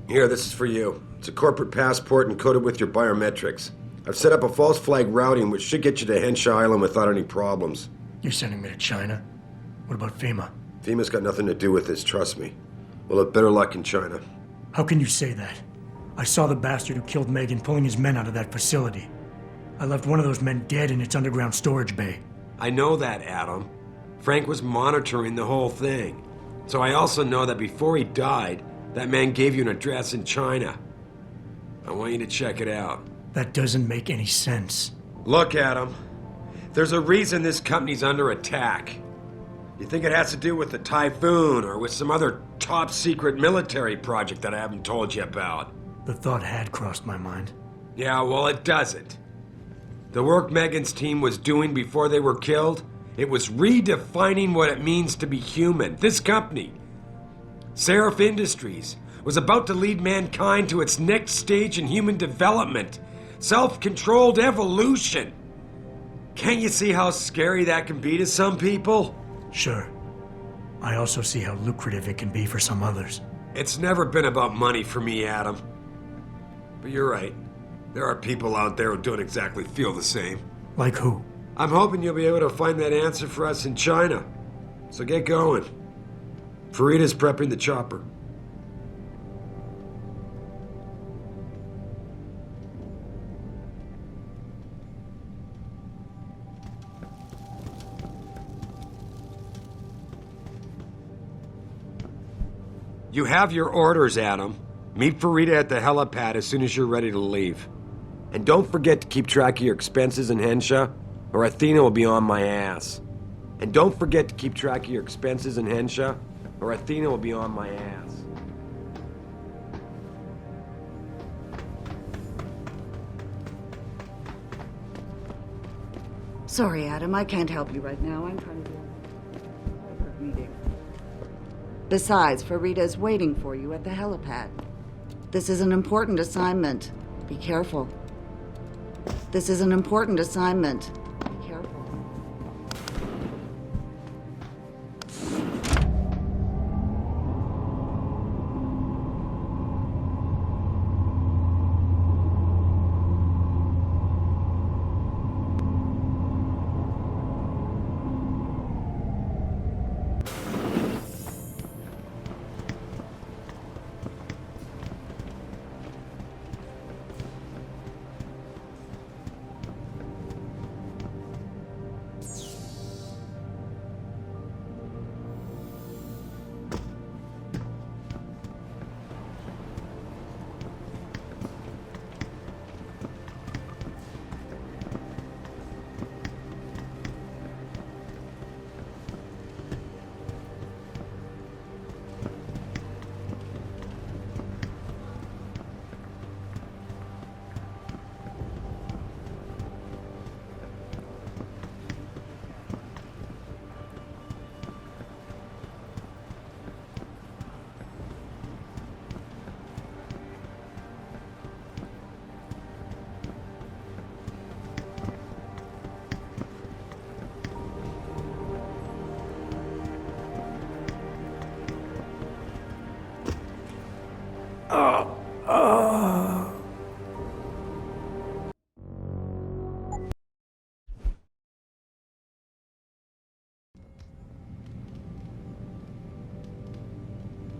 Here, this is for you. It's a corporate passport encoded with your biometrics. I've set up a false flag routing which should get you to Hengsha Island without any problems. You're sending me to China? What about FEMA? FEMA's got nothing to do with this, trust me. We'll have better luck in China. How can you say that? I saw the bastard who killed Megan pulling his men out of that facility. I left one of those men dead in its underground storage bay. I know that, Adam. Frank was monitoring the whole thing. So I also know that before he died, that man gave you an address in China. I want you to check it out. That doesn't make any sense. Look, Adam. There's a reason this company's under attack. You think it has to do with the typhoon or with some other top-secret military project that I haven't told you about? The thought had crossed my mind. Yeah, well, it doesn't. The work Megan's team was doing before they were killed, it was redefining what it means to be human. This company, Seraph Industries, was about to lead mankind to its next stage in human development. Self-controlled evolution. Can't you see how scary that can be to some people? Sure. I also see how lucrative it can be for some others. It's never been about money for me, Adam. But you're right. There are people out there who don't exactly feel the same. Like who? I'm hoping you'll be able to find that answer for us in China. So get going. Farida's prepping the chopper. You have your orders, Adam. Meet Farida at the helipad as soon as you're ready to leave. And don't forget to keep track of your expenses in Hengsha, or Athena will be on my ass. And don't forget to keep track of your expenses in Hengsha, or Athena will be on my ass. Sorry, Adam, I can't help you right now. I'm trying to do a corporate meeting. Besides, Farida's waiting for you at the helipad. This is an important assignment. Be careful. This is an important assignment. Be careful.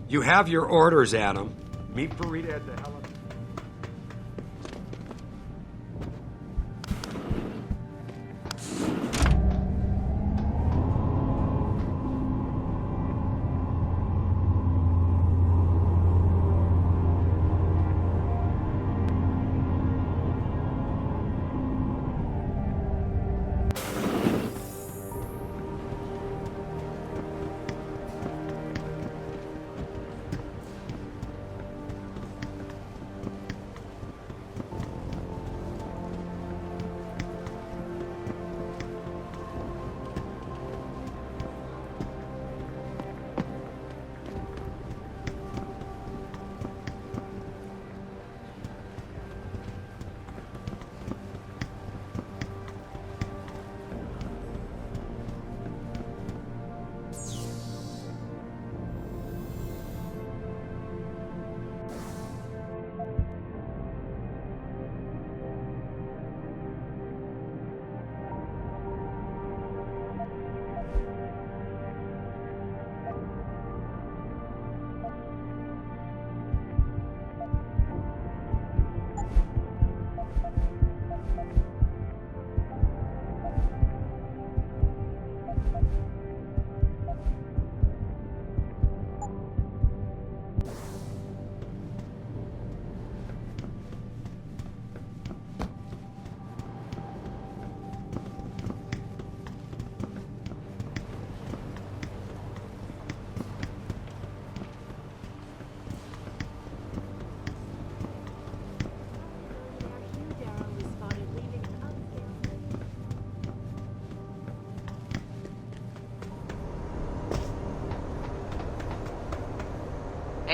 You have your orders, Adam. Meet Farida at the helipad.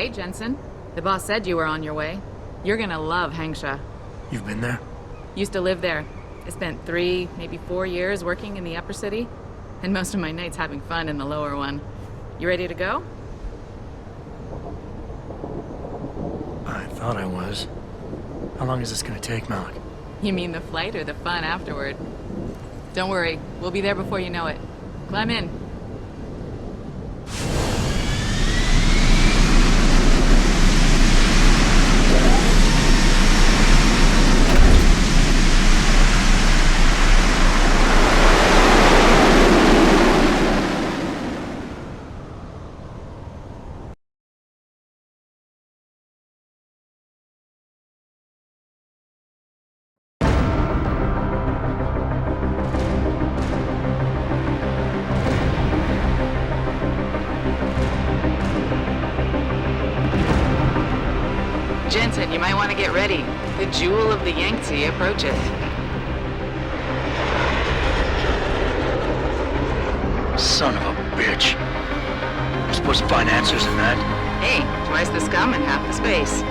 Hey, Jensen. The boss said you were on your way. You're gonna love Hengsha. You've been there? Used to live there. I spent 3, maybe 4 years working in the upper city, and most of my nights having fun in the lower one. You ready to go? I thought I was. How long is this gonna take, Malik? You mean the flight or the fun afterward? Don't worry, we'll be there before you know it. Climb in. Jensen, you might want to get ready. The jewel of the Yangtze approacheth. Son of a bitch. We're supposed to find answers in that. Hey, twice the scum and half the space.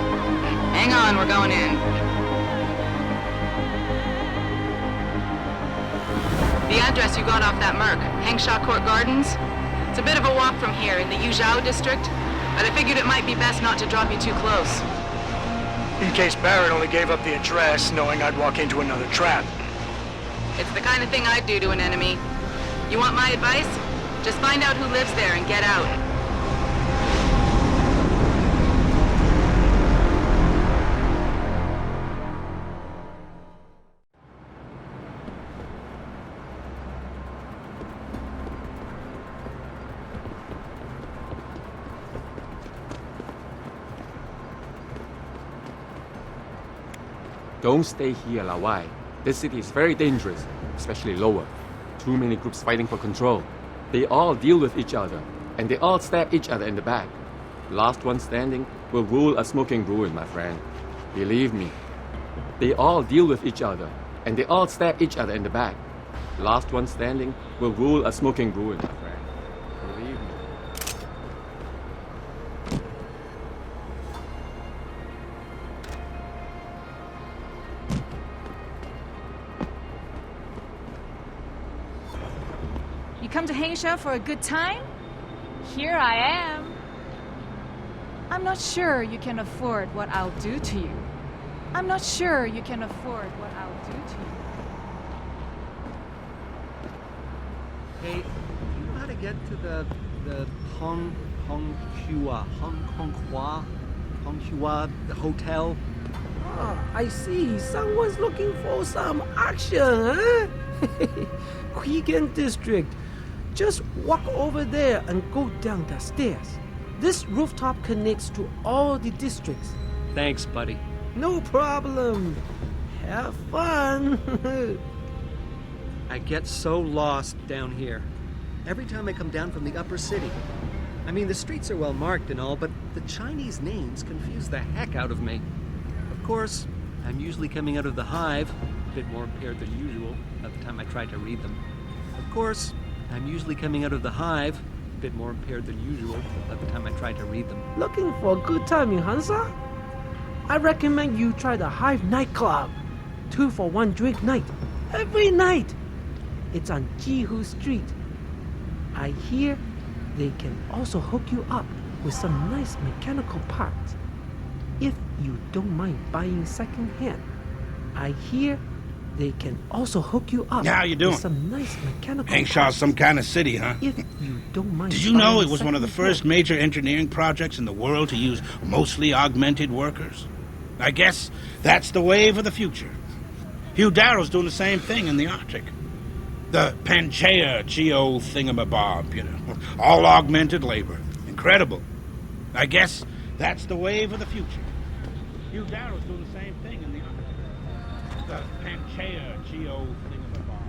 Hang on, we're going in. The address you got off that Merc, Hengsha Court Gardens? It's a bit of a walk from here in the Yuzhou district, but I figured it might be best not to drop you too close. In case Barrett only gave up the address, knowing I'd walk into another trap. It's the kind of thing I'd do to an enemy. You want my advice? Just find out who lives there and get out. Don't stay here, Lawai. This city is very dangerous, especially lower. Too many groups fighting for control. They all deal with each other, and they all stab each other in the back. Last one standing will rule a smoking ruin, my friend. Believe me. They all deal with each other, and they all stab each other in the back. Last one standing will rule a smoking ruin, my friend. Believe me. You come to Hengsha for a good time? Here I am. I'm not sure you can afford what I'll do to you. I'm not sure you can afford what I'll do to you. Hey, do you know how to get to the Honghua hotel? Oh, I see. Someone's looking for some action, huh? Quigan District. Just walk over there and go down the stairs. This rooftop connects to all the districts. Thanks, buddy. No problem. Have fun. I get so lost down here. Every time I come down from the upper city. I mean, the streets are well marked and all, but the Chinese names confuse the heck out of me. Of course, I'm usually coming out of the hive, a bit more impaired than usual by the time I try to read them. Of course, I'm usually coming out of the hive, a bit more impaired than usual by the time I try to read them. Looking for a good time in Hansa? I recommend you try the Hive nightclub. 2 for 1 drink night. Every night. It's on Jihu Street. I hear they can also hook you up with some nice mechanical parts. If you don't mind buying second hand. I hear they can also hook you up How you doing? with some nice mechanical Hengsha's parts. some kind of city, huh? If you don't mind Did you know buying it was one of the second-hand. first major engineering projects in the world to use mostly augmented workers? I guess that's the wave of the future. Hugh Darrow's doing the same thing in the Arctic. The Pangaea Geo thingamabob, you know. All augmented labor. Incredible. I guess that's the wave of the future. Hugh Darrow's doing the same thing in the Arctic. The Pangaea Geo thingamabob.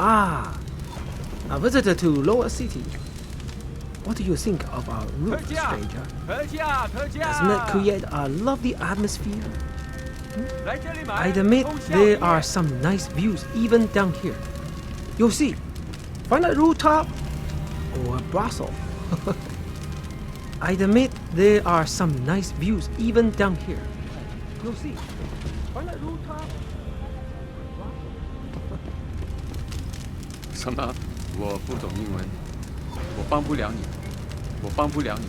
Ah, a visitor to Lower City. What do you think of our roof, stranger? Doesn't it create a lovely atmosphere? I admit there are some nice views even down here. You'll see. Find a rooftop or a brothel. I admit there are some nice views even down here. You'll see. Find a rooftop. 什么？我不懂英文，我帮不了你，我帮不了你。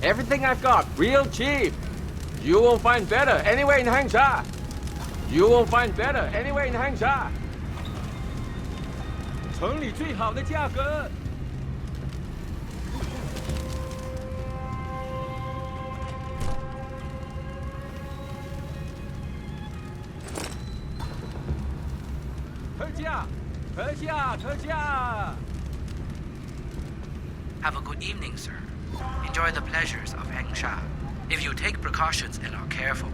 Everything I've got, real cheap. You won't find better anywhere in Hengsha. You won't find better anywhere in Hengsha. 城里最好的价格。特价，特价，特价。 Have a good evening, sir. Enjoy the pleasures of Hengsha. If you take precautions and are careful,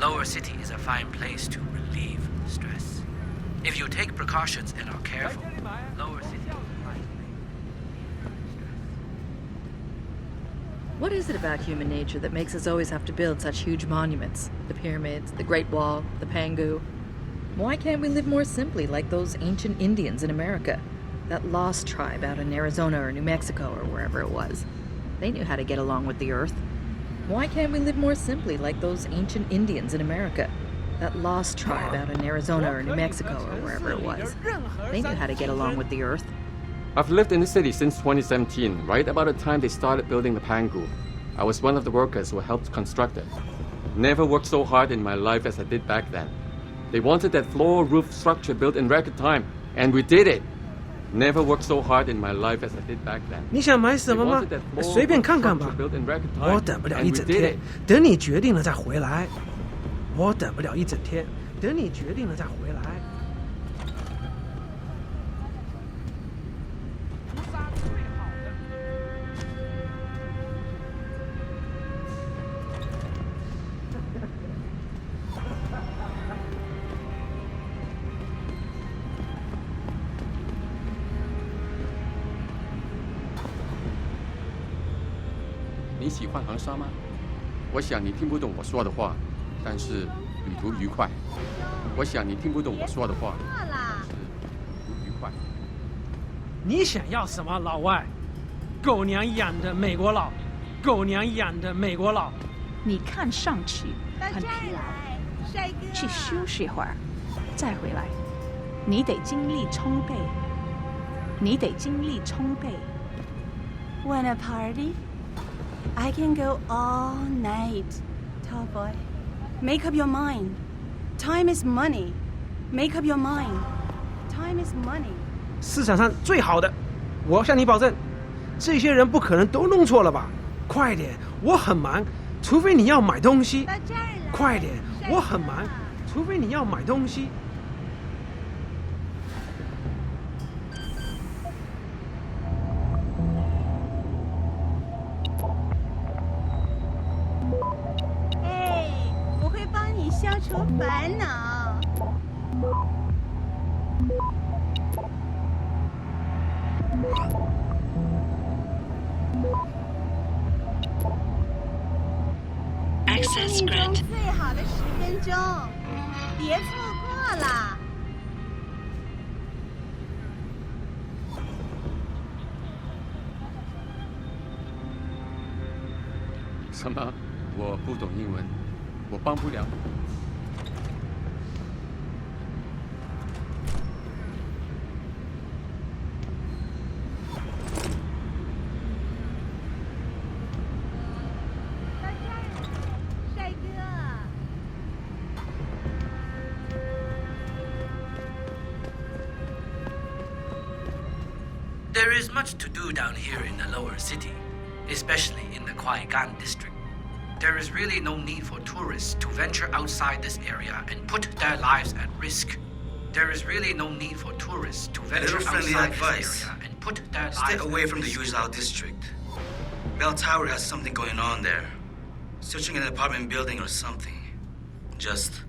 Lower City is a fine place to relieve stress. If you take precautions and are careful, Lower City is a fine place. What is it about human nature that makes us always have to build such huge monuments? The pyramids, the Great Wall, the Pangu. Why can't we live more simply like those ancient Indians in America? That lost tribe out in Arizona or New Mexico or wherever it was. They knew how to get along with the earth. Why can't we live more simply like those ancient Indians in America? That lost tribe out in Arizona or New Mexico or wherever it was. They knew how to get along with the earth. I've lived in the city since 2017, right about the time they started building the Pangu. I was one of the workers who helped construct it. Never worked so hard in my life as I did back then. They wanted that floor roof structure built in record time, and we did it. Never worked so hard in my life as I did back then. 你想买什么吗？随便看看吧。我等不了一整天，等你决定了再回来。我等不了一整天，等你决定了再回来。你喜欢航沙吗？我想你听不懂我说的话，但是旅途愉快。我想你听不懂我说的话，但是旅途愉快。你想要什么，老外？狗娘养的美国佬，狗娘养的美国佬。你看上去很疲劳，去休息会儿，再回来。你得精力充沛，你得精力充沛。Want a party? I can go all night, tall boy. Make up your mind. Time is money. Make up your mind. Time is money. 市场上最好的，我向你保证，这些人不可能都弄错了吧？快点，我很忙，除非你要买东西。快点，我很忙，除非你要买东西。消除烦恼。生命中最好的10分钟，别错过了。什么？我不懂英文，我帮不了你。帅哥。There is much to do down here in the lower city, especially in the Kwaigan district. There is really no need for tourists to venture outside this area and put their lives at risk. There is really no need for tourists to venture outside this area and put their lives Stay away from the Yuzhao district. Bell Tower has something going on there. Searching an apartment building or something. Just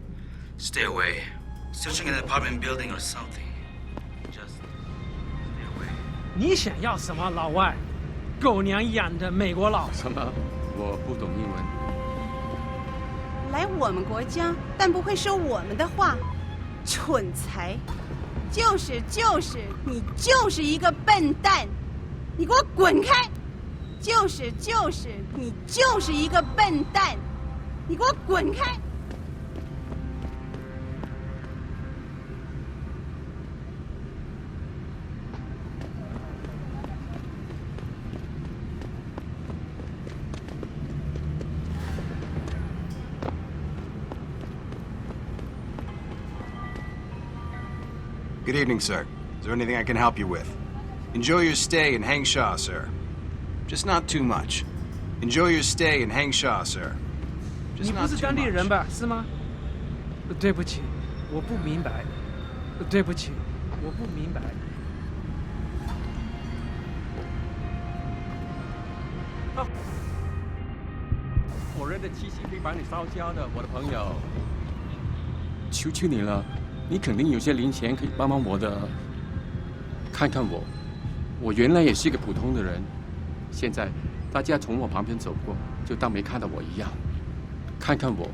stay away. Searching an apartment building or something. Just 你想要什么，老外？狗娘养的美国佬。什么？我不懂英文。来我们国家，但不会说我们的话，蠢材！就是，你就是一个笨蛋！你给我滚开！就是，你就是一个笨蛋！你给我滚开！Good evening, sir. Is there anything I can help you with? Enjoy your stay in Hengsha, sir. Just not too much. Enjoy your stay in Hengsha, sir. 你不是当地人吧？是吗？对不起，我不明白。对不起，我不明白。火热的气息可以把你烧焦的，我的朋友。求求你了，你肯定有些零钱可以帮帮我的。看看我，我原来也是个普通的人，现在大家从我旁边走过，就当没看到我一样。看看我，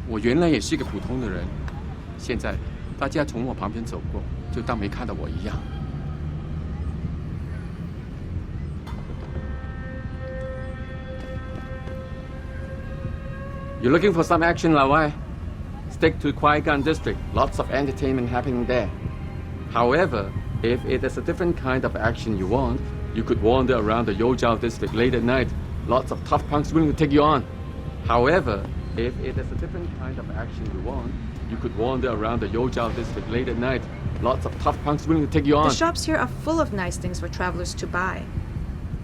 我原来也是个普通的人，现在大家从我旁边走过，就当没看到我一样。You're looking for some action, Lawai? Stick to Qui-Gon District. Lots of entertainment happening there. However, if it is a different kind of action you want, you could wander around the Yozhou District late at night. Lots of tough punks willing to take you on. However, if it is a different kind of action you want, you could wander around the Yozhou District late at night. Lots of tough punks willing to take you on. The shops here are full of nice things for travelers to buy.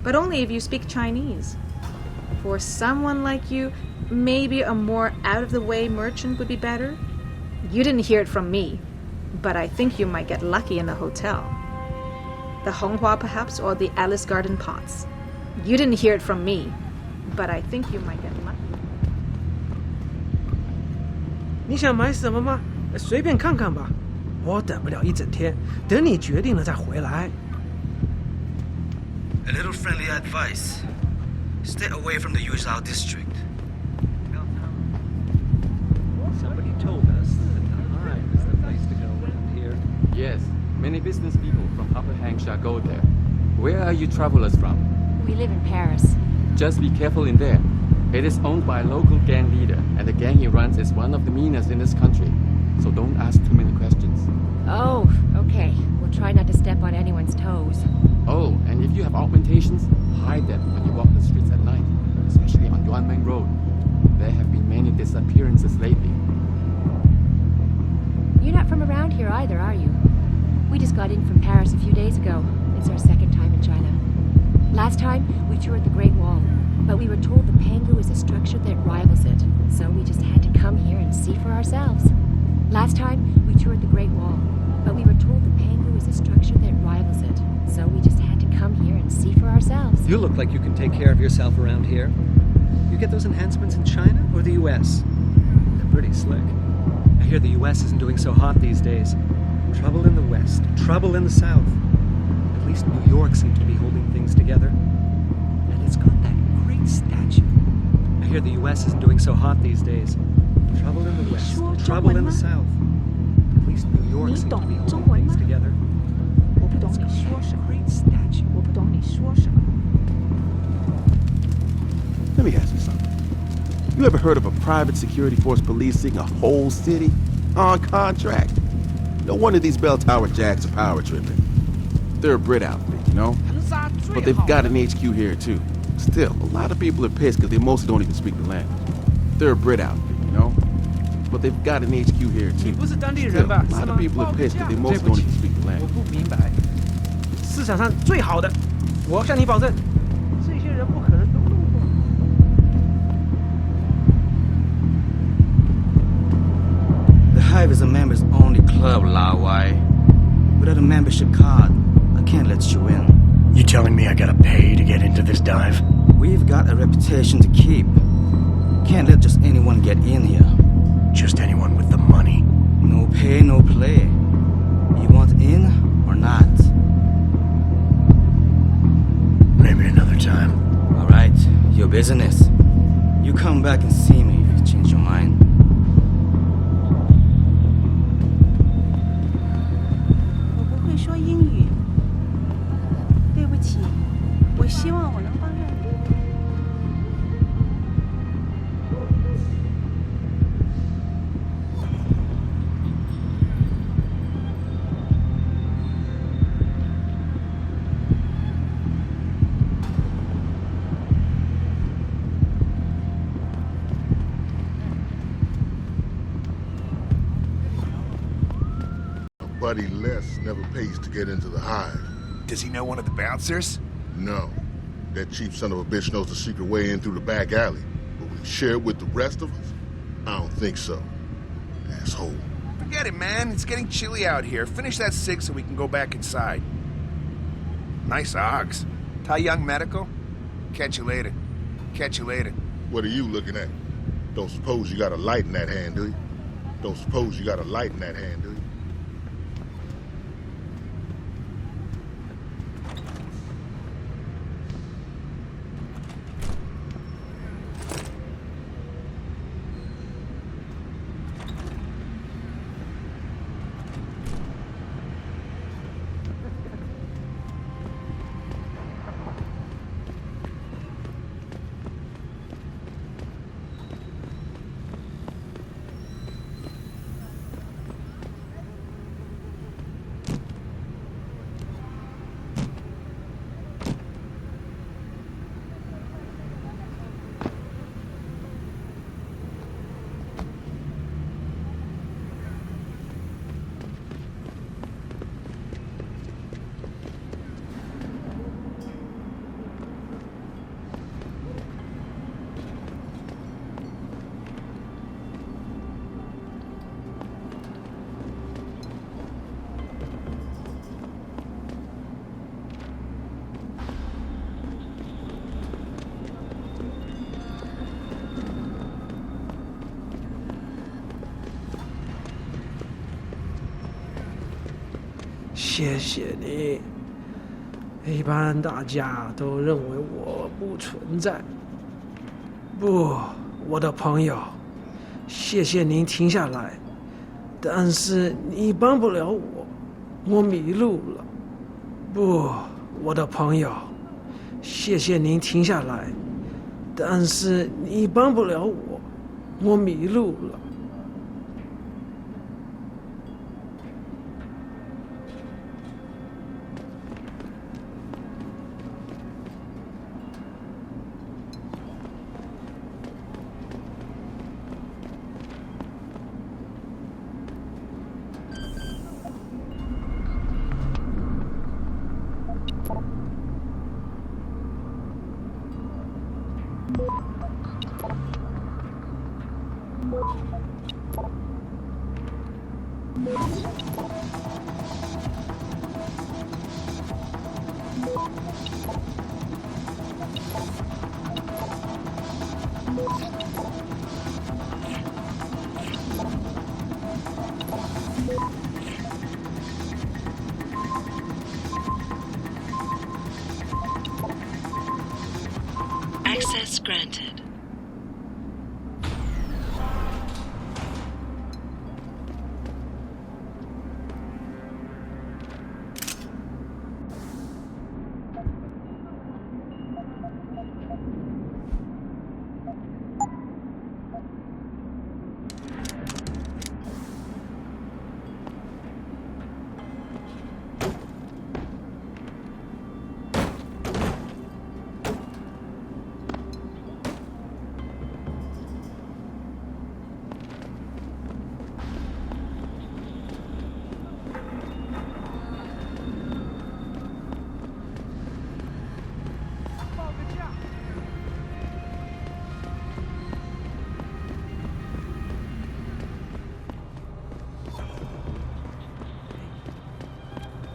But only if you speak Chinese. For someone like you, maybe a more out-of-the-way merchant would be better? You didn't hear it from me, but I think you might get lucky in the hotel. The Honghua, perhaps, or the Alice Garden Pots. You didn't hear it from me, but I think you might get lucky. 你想买什么吗？随便看看吧，我等不了一整天，等你决定了再回来。A little friendly advice. Stay away from the Yuzhou district. Somebody told us that the Hive is the place to go around here. Yes, many business people from Upper Hengsha go there. Where are you travelers from? We live in Paris. Just be careful in there. It is owned by a local gang leader, and the gang he runs is one of the meanest in this country. So don't ask too many questions. Oh, okay. We'll try not to step on anyone's toes. Oh, and if you have augmentations, hide them when you walk the streets at night, especially on Yuanmeng Road. There have been many disappearances lately. You're not from around here either, are you? We just got in from Paris a few days ago. It's our second time in China. Last time, we toured the Great Wall, but we were told the Pangu is a structure that rivals it, so we just had to come here and see for ourselves. Last time, we toured the Great Wall, but we were told the Pangu is a structure that rivals it, so we just had to come here and see for ourselves. You look like you can take care of yourself around here. You get those enhancements in China or the US? They're pretty slick. I hear the US isn't doing so hot these days. Trouble in the West, trouble in the South. At least New York seems to be holding things together. And it's got that great statue. I hear the US isn't doing so hot these days. Trouble in the West, trouble in the South. At least New York seems to be holding things together. It's got that great statue. Let me ask you something. You ever heard of a private security force policing a whole city on contract? No wonder these bell tower jacks are power tripping. They're a Brit outfit, you know? But they've got an HQ here too. Still, a lot of people are pissed because they mostly don't even speak the language. They're a Brit outfit, you know? But they've got an HQ here too. Still, a lot of people are pissed because they mostly don't even speak the language. 我不明白，市场上最好的，我向你保证，这些人不可能都路过。The Hive is a members-only club, Lao Wai. Without a membership card, I can't let you in. You telling me I gotta pay to get into this dive? We've got a reputation to keep. Can't let just anyone get in here. Just anyone with the money? No pay, no play. You want in or not? business. You come back and see me if you change your mind. 我不会说英语，对不起。我希望我能帮上你。Buddy Les never pays to get into the hive. Does he know one of the bouncers? No. That cheap son of a bitch knows the secret way in through the back alley. But we share it with the rest of us? I don't think so. Asshole. Forget it, man. It's getting chilly out here. Finish that cig so we can go back inside. Nice Ogs. Tai Young Medical? Catch you later. Catch you later. What are you looking at? Don't suppose you got a light in that hand, do you? Don't suppose you got a light in that hand, do you? 谢谢你。一般大家都认为我不存在。不，我的朋友，谢谢您停下来，但是你帮不了我，我迷路了。不，我的朋友，谢谢您停下来，但是你帮不了我，我迷路了。Access granted.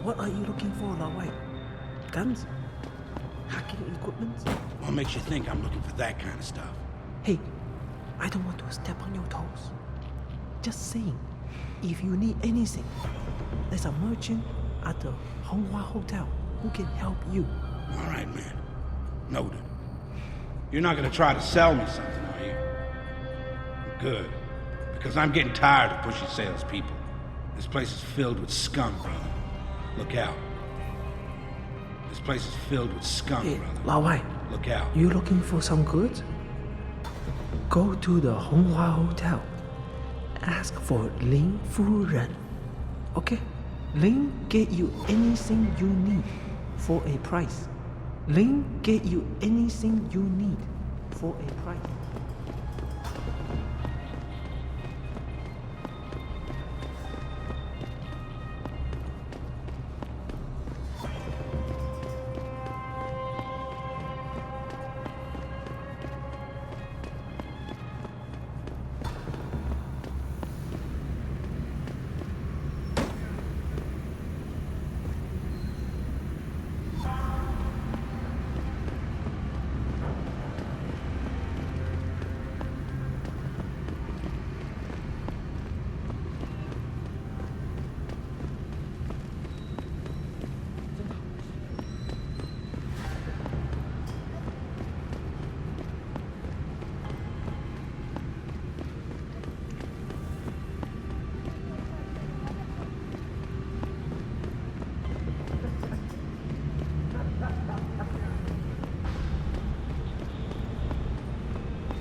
What are you looking for, Lawai? Guns? Hacking equipment? What makes you think I'm looking for that kind of stuff? Hey, I don't want to step on your toes. Just saying, if you need anything, there's a merchant at the Honghua Hotel who can help you. All right, man. Noted. You're not gonna try to sell me something, are you? Good. Because I'm getting tired of pushy salespeople. This place is filled with scum, brother. Look out. This place is filled with scum, brother. 老外 Look out. You looking for some goods? Go to the Honghua Hotel. Ask for Lin Fu Ren. Okay? Lin get you anything you need for a price. Lin get you anything you need for a price.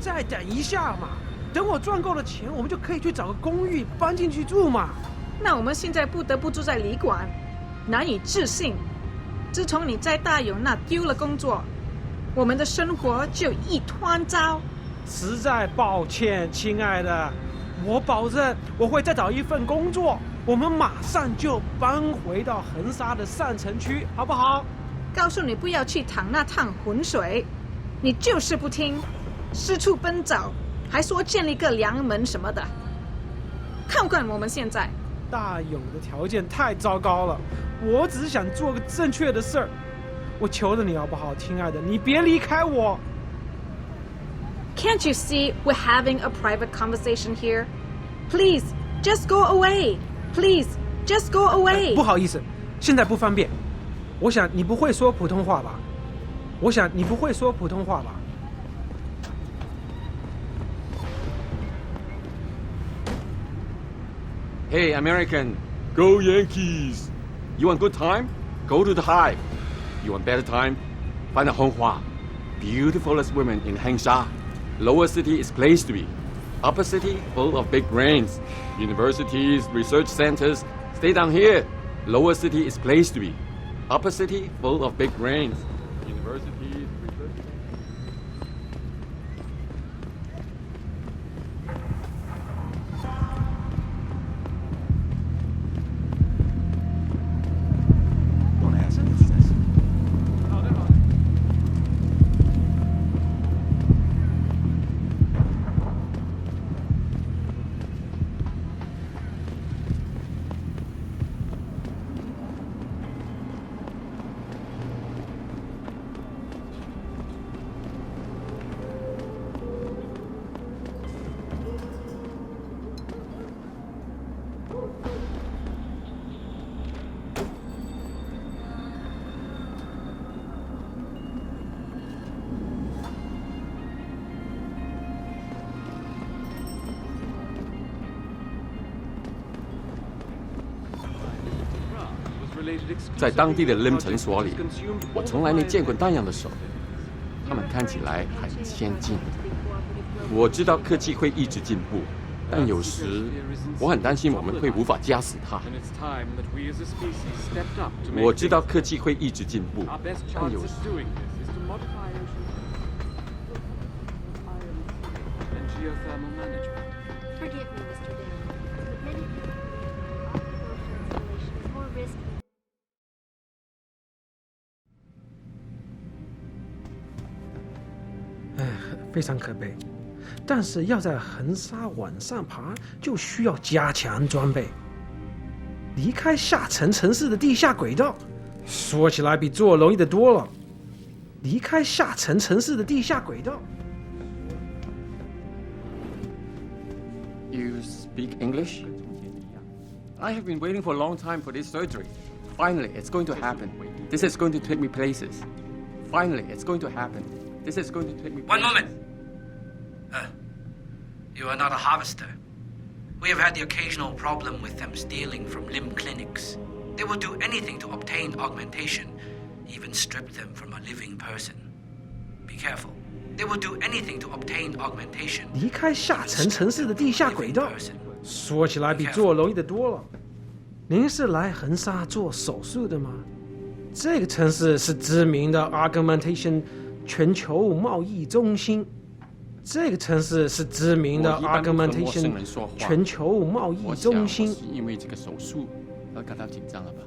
再等一下嘛，等我赚够了钱，我们就可以去找个公寓搬进去住嘛。那我们现在不得不住在旅馆，难以置信。自从你在大勇那丢了工作，我们的生活就一团糟。实在抱歉，亲爱的，我保证我会再找一份工作，我们马上就搬回到横沙的上城区，好不好？告诉你不要去淌那趟浑水，你就是不听。四处奔走，还说建立个良门什么的。看看我们现在，大勇的条件太糟糕了，我只是想做个正确的事儿。我求着你好不好，亲爱的，你别离开我。Can't you see we're having a private conversation here? Please, just go away. Please, just go away. 不好意思，现在不方便。我想你不会说普通话吧？我想你不会说普通话吧？ Hey, American, go Yankees! You want good time? Go to the Hive. You want better time? Find a Honghua. Beautifulest women in Hengsha. Lower city is place to be. Upper city full of big brains. Universities, research centers. Stay down here. Lower city is place to be. Upper city full of big brains. Universities, research centers. 在当地的 LIM 诊所里，我从来没见过那样的手，他们看起来很先进。我知道科技会一直进步，但有时我很担心我们会无法夹死它。我知道科技会一直进步，但有时。 非常可悲，但是要在横沙往上爬，就需要加强装备。离开下沉城市的地下轨道，说起来比做容易的多了。离开下沉城市的地下轨道。You speak English? I have been waiting for a long time for this surgery. Finally, it's going to happen. This is going to take me places. Finally, it's going to happen. This is going to take me... One moment! You are not a harvester. We have had the occasional problem with them stealing from limb clinics. They will do anything to obtain augmentation, even strip them from a living person. Be careful. They will do anything to obtain augmentation. 离开下沉城市的地下轨道，说起来比做容易的多了。您是来横沙做手术的吗？这个城市是知名的 augmentation 全球贸易中心。这个城市是知名的 augmentation 全球贸易中心。我是因为这个手术而感到紧张了吧？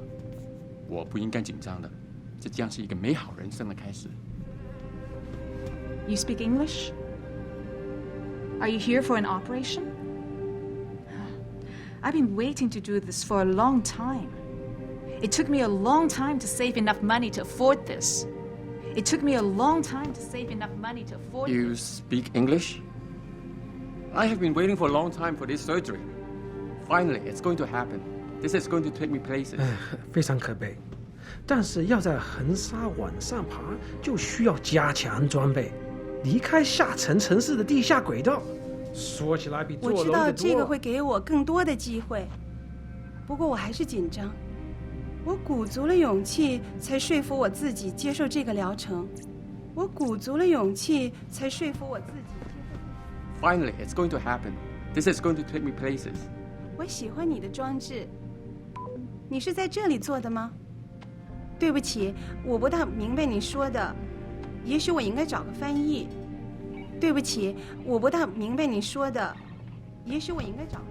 我不应该紧张的，这将是一个美好人生的开始。You speak English? Are you here for an operation? I've been waiting to do this for a long time. It took me a long time to save enough money to afford this. It took me a long time to save enough money to afford You this. speak English? I have been waiting for a long time for this surgery. Finally, it's going to happen. This is going to take me places. 非常可悲，但是要在横沙往上爬，就需要加强装备，离开下沉城市的地下轨道。说起来比做容易的多。我知道这个会给我更多的机会，不过我还是紧张。我鼓足了勇气，才说服我自己接受这个疗程。我鼓足了勇气，才说服我自己接受。Finally, it's going to happen. This is going to take me places. 我喜欢你的装置。你是在这里做的吗？对不起，我不大明白你说的。也许我应该找个翻译。对不起，我不大明白你说的。也许我应该找个。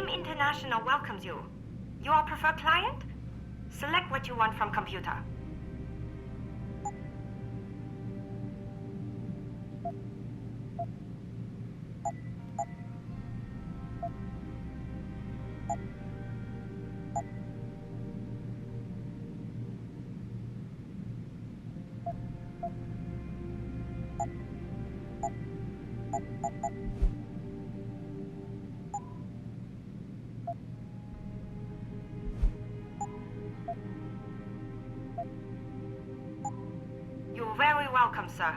International welcomes you. You are preferred client? Select what you want from computer. You're very welcome, sir.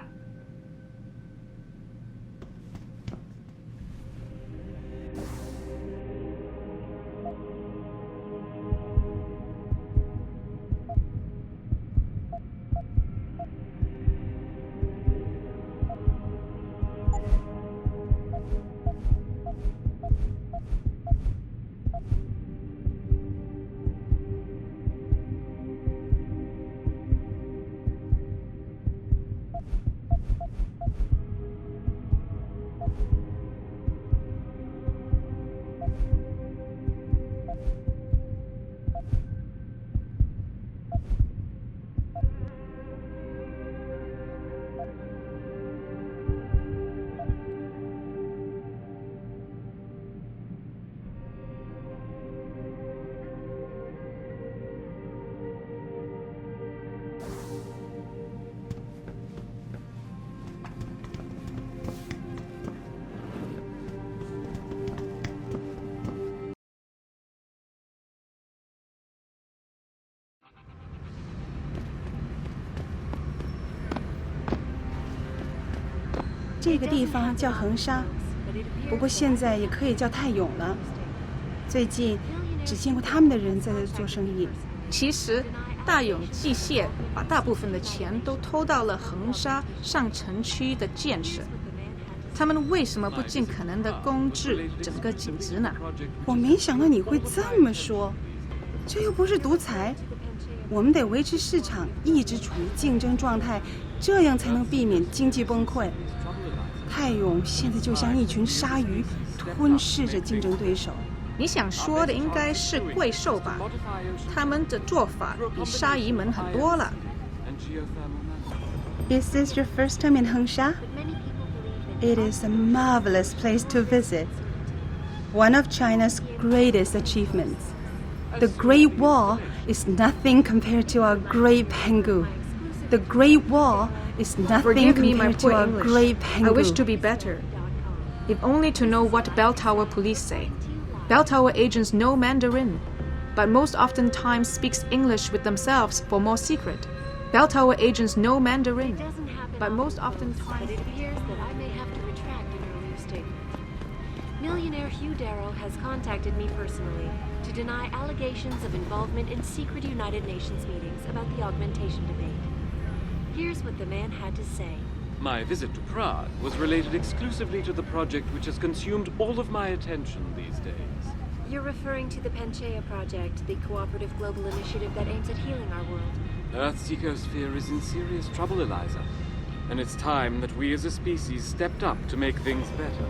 这个地方叫恒沙，不过现在也可以叫泰永了。最近只见过他们的人在这做生意。其实，大永机械把大部分的钱都偷到了恒沙上城区的建设。他们为什么不尽可能的公治整个景值呢？我没想到你会这么说，这又不是独裁，我们得维持市场一直处于竞争状态，这样才能避免经济崩溃。泰永现在就像一群鲨鱼，吞噬着竞争对手。你想说的应该是贵兽吧？他们的做法比鲨鱼们很多了。Is this your first time in Hengsha? It is a marvelous place to visit. One of China's greatest achievements. The Great Wall is nothing compared to our Great Pangu. The Great Wall is nothing Forgive me my compared to poor our English. Great Pangu. I wish to be better. If only to know what bell tower police say. Bell tower agents know Mandarin, but most often times speaks English with themselves for more secret. Bell tower agents know Mandarin, but most often times... But it appears that I may have to retract an earlier statement. Millionaire Hugh Darrow has contacted me personally to deny allegations of involvement in secret United Nations meetings about the augmentation debate. Here's what the man had to say. My visit to Prague was related exclusively to the project which has consumed all of my attention these days. You're referring to the Panchaea Project, the cooperative global initiative that aims at healing our world. Earth's ecosphere is in serious trouble, Eliza. And it's time that we as a species stepped up to make things better.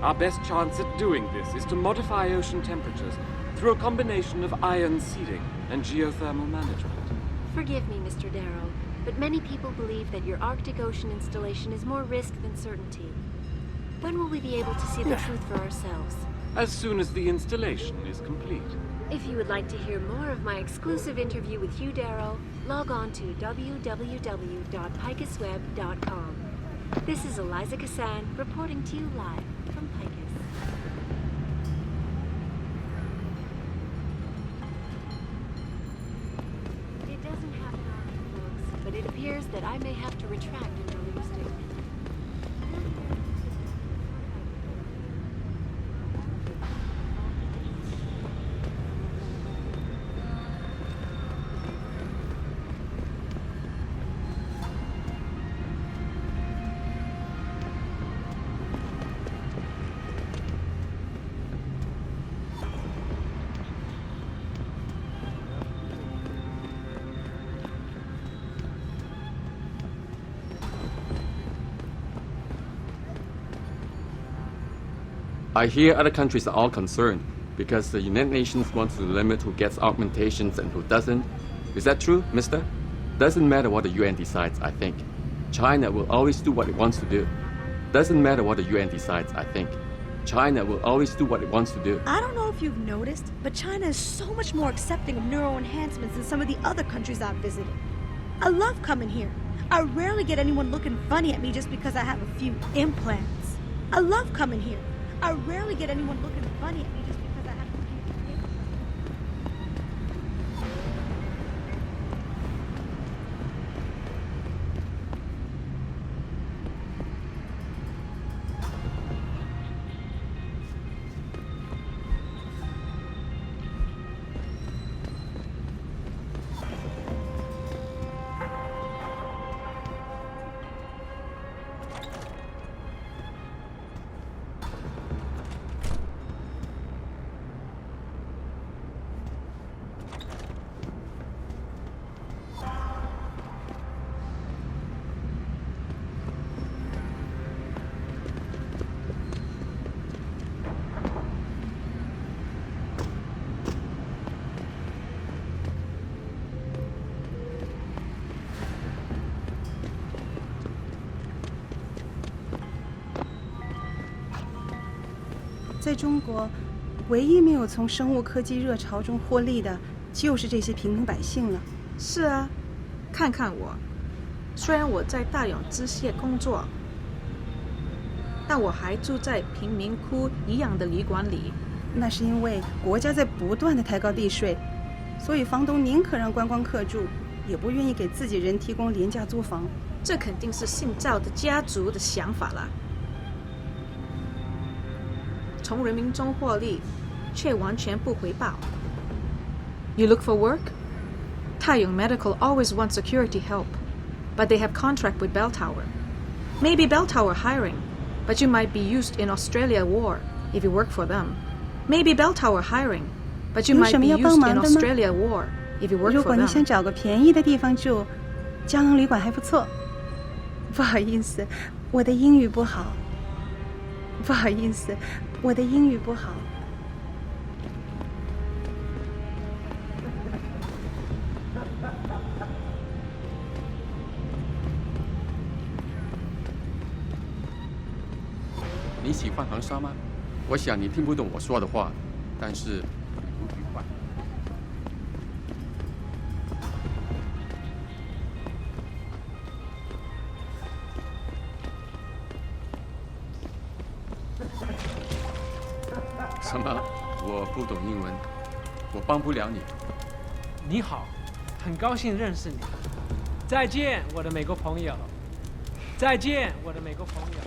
Our best chance at doing this is to modify ocean temperatures through a combination of ion seeding and geothermal management. Forgive me, Mr. Darrow, but many people believe that your Arctic Ocean installation is more risk than certainty. When will we be able to see the truth for ourselves? As soon as the installation is complete. If you would like to hear more of my exclusive interview with Hugh Darrow, log on to www.picusweb.com. This is Eliza Kassan reporting to you live from Picus. It doesn't happen often, folks, but it appears that I may have to retract an earlier statement. I hear other countries are all concerned because the United Nations wants to limit who gets augmentations and who doesn't. Is that true, mister? Doesn't matter what the UN decides, I think. China will always do what it wants to do. Doesn't matter what the UN decides, I think. China will always do what it wants to do. I don't know if you've noticed, but China is so much more accepting of neuro enhancements than some of the other countries I've visited. I love coming here. I rarely get anyone looking funny at me just because I have a few implants. I love coming here. I rarely get anyone looking funny at me just because I have a few implants.在中国，唯一没有从生物科技热潮中获利的，就是这些平民百姓了。是啊，看看我，虽然我在大永机械工作，但我还住在贫民窟一样的旅馆里。那是因为国家在不断的抬高地税，所以房东宁可让观光客住，也不愿意给自己人提供廉价租房。这肯定是姓赵的家族的想法啦。从人民中获利，却完全不回报。You look for work? Taiyong Medical always wants security help, but they have contract with Bell Tower. Maybe Bell Tower hiring, but you might be used in Australia war if you work for them. Maybe Bell Tower hiring, but you might be used in Australia war if you work 如 for 果你想 them. 找个便宜的地方住，胶囊旅馆还不错。不好意思，我的英语不好。不好意思，我的英语不好。你喜欢航沙吗？我想你听不懂我说的话，但是旅途愉快。什么？我不懂英文，我帮不了你。你好，很高兴认识你。再见，我的美国朋友。再见，我的美国朋友。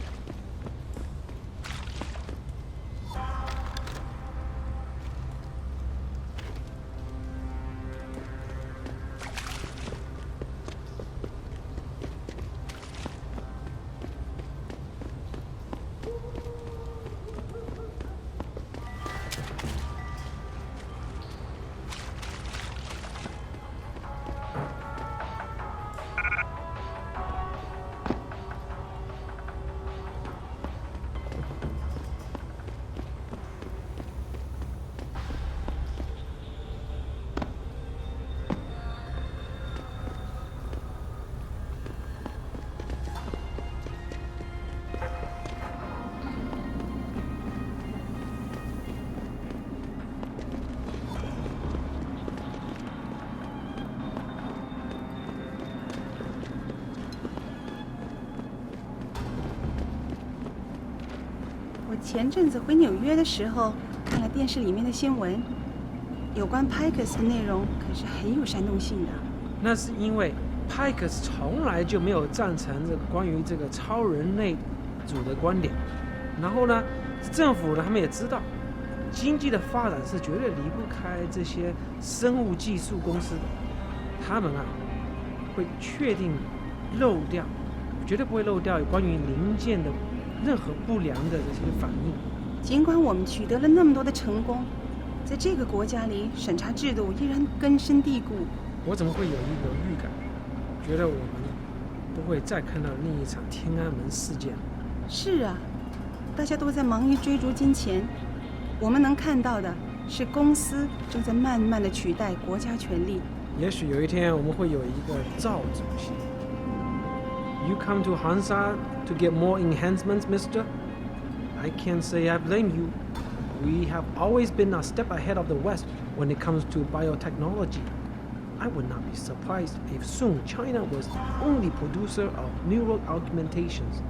我前阵子回纽约的时候，看了电视里面的新闻，有关 Pikes 的内容可是很有煽动性的。那是因为 Pikes 从来就没有赞成这个关于这个超人类组的观点。然后呢，政府呢他们也知道，经济的发展是绝对离不开这些生物技术公司的，他们啊会确定漏掉，绝对不会漏掉有关于零件的任何不良的这些反应。尽管我们取得了那么多的成功，在这个国家里，审查制度依然根深蒂固。我怎么会有一个预感，觉得我们不会再看到另一场天安门事件？是啊，大家都在忙于追逐金钱，我们能看到的是公司正在慢慢的取代国家权力。也许有一天我们会有一个赵主席。You come to Hansa to get more enhancements, mister? I can't say I blame you. We have always been a step ahead of the West when it comes to biotechnology. I would not be surprised if soon China was the only producer of neural augmentations,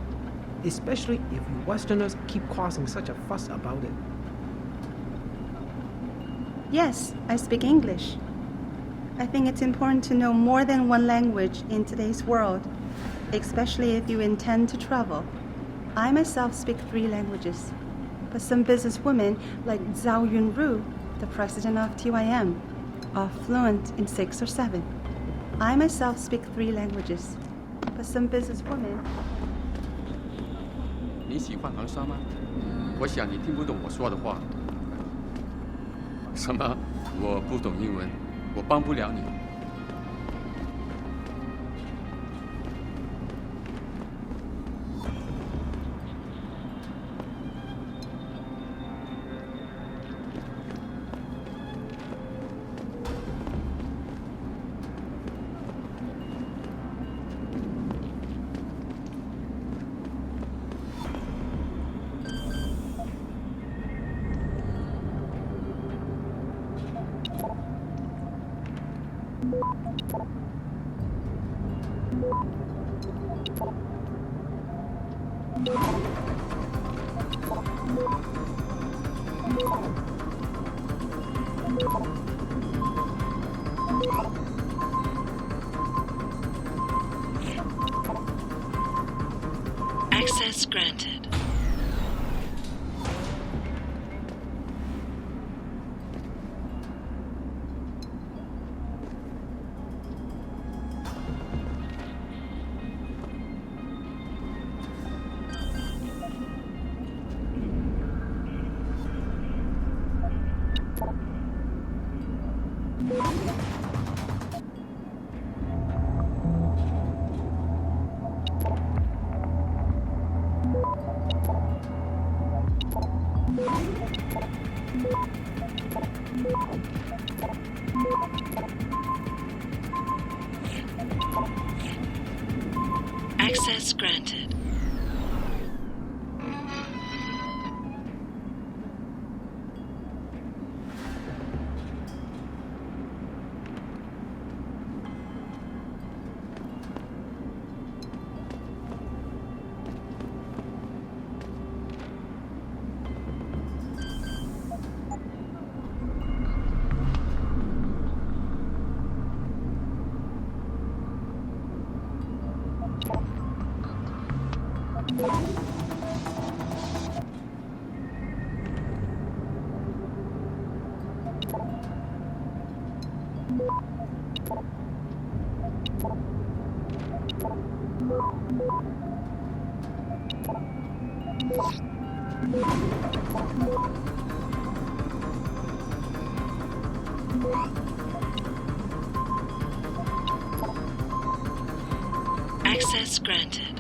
especially if you Westerners keep causing such a fuss about it. Yes, I speak English. I think it's important to know more than one language in today's world, especially if you intend to travel. I myself speak 3 languages, but some businesswomen like Zhao Yunru, the president of TYM, are fluent in 6 or 7. I myself speak 3 languages, but some businesswomen... 你喜欢航沙吗？我想你听不懂我说的话。什么？我不懂英文，我帮不了你。Access granted. Access granted. Access granted.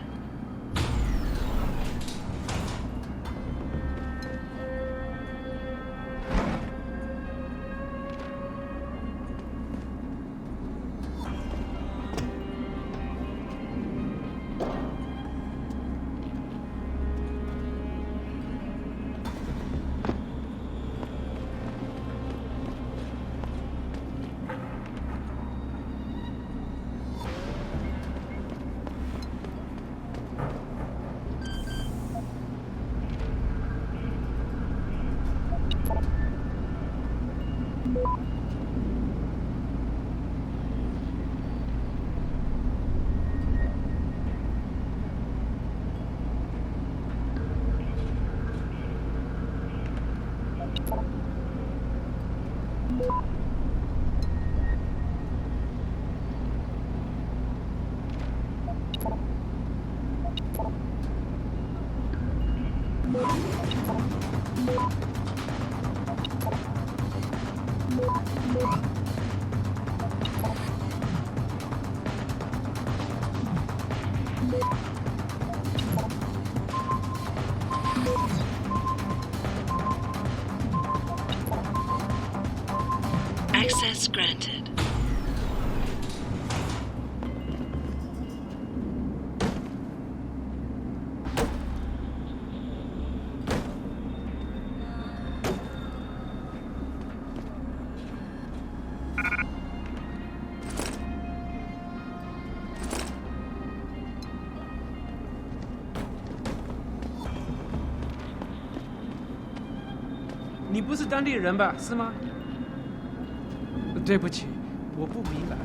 Access granted.你不是当地人吧？是吗？对不起，我不明白。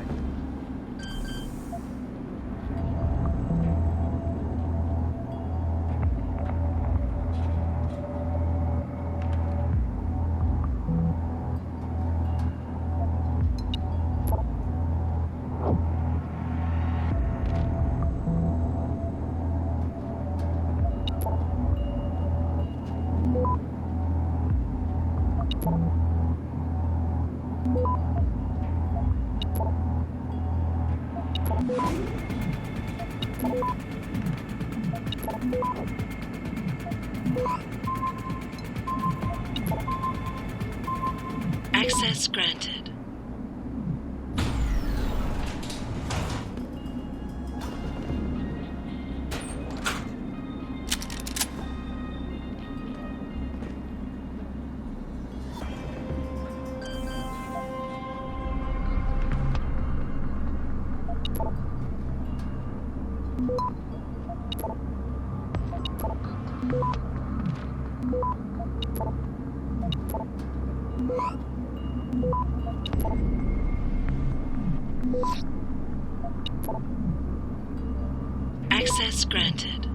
Access granted. Access granted.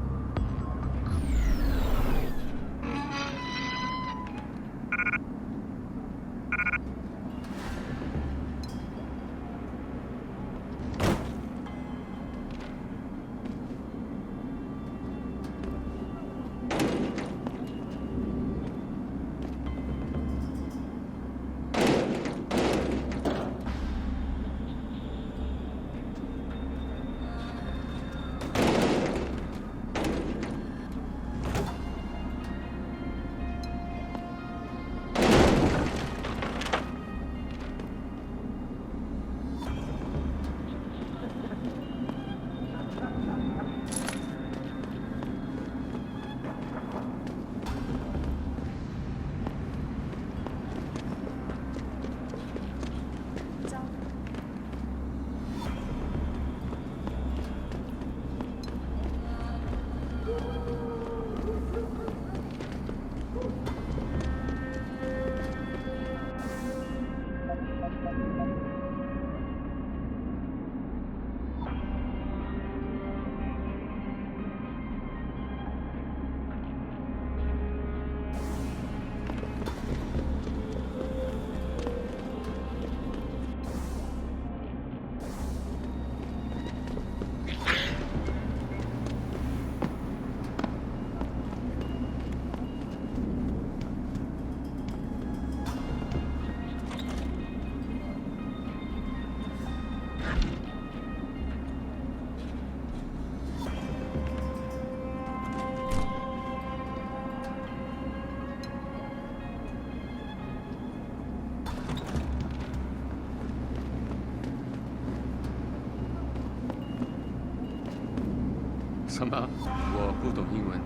什么？我不懂英文，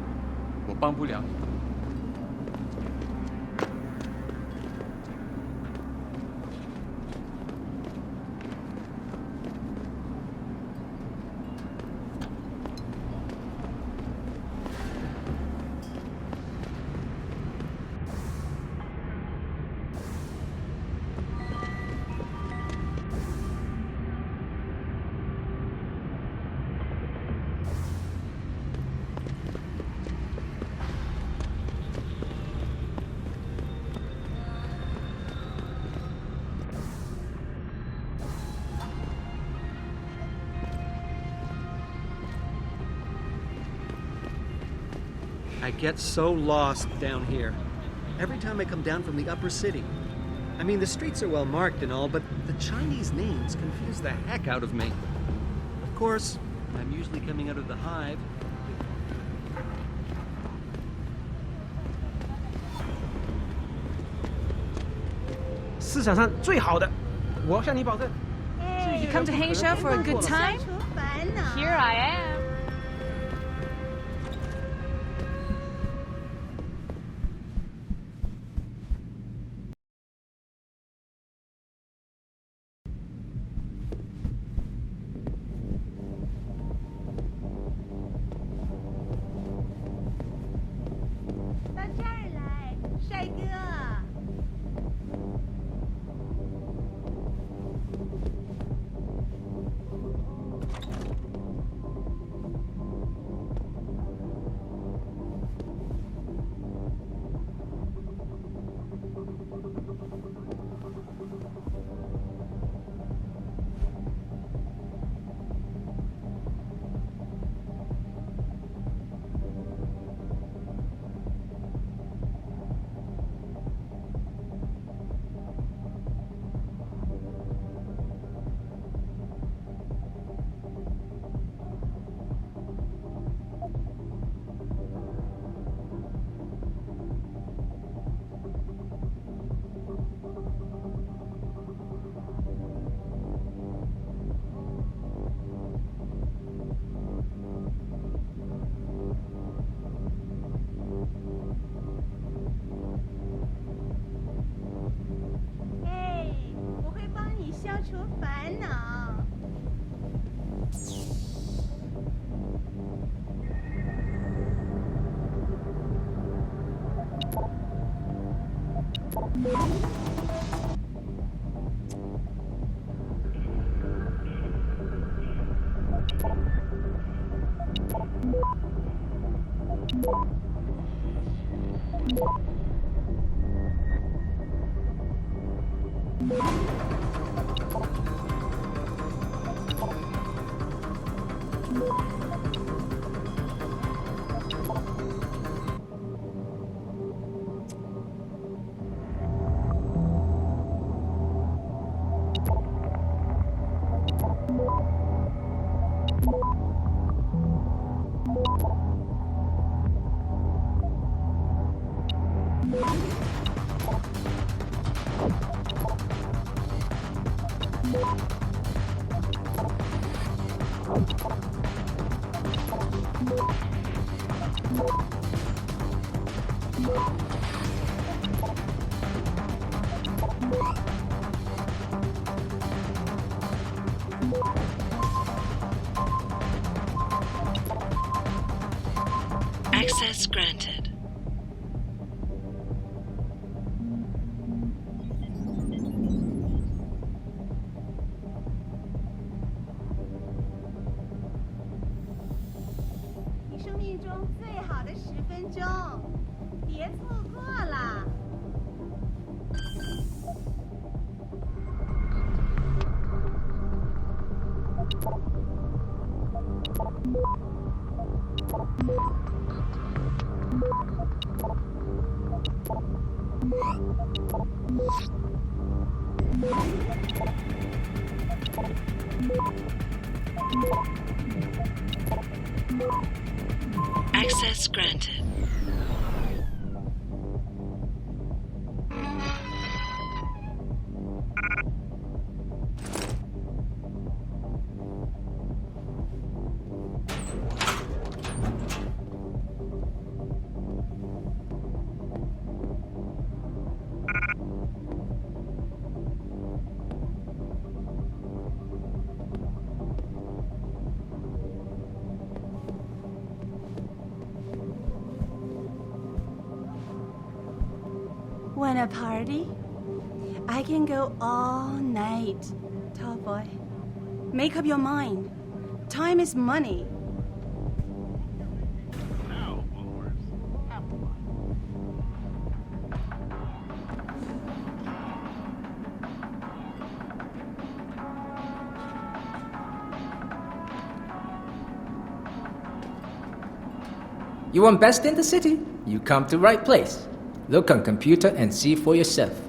我帮不了你。I get so lost down here. Every time I come down from the upper city. I mean, the streets are well marked and all, but the Chinese names confuse the heck out of me. Of course, I'm usually coming out of the hive. 市场上最好的，我向你保证。 You come to Hengsha for a good time? Here I am. Access granted. Access granted. Want a party? I can go all night, tall boy. Make up your mind. Time is money. You want best in the city? You come to right place. Look on computer and see for yourself.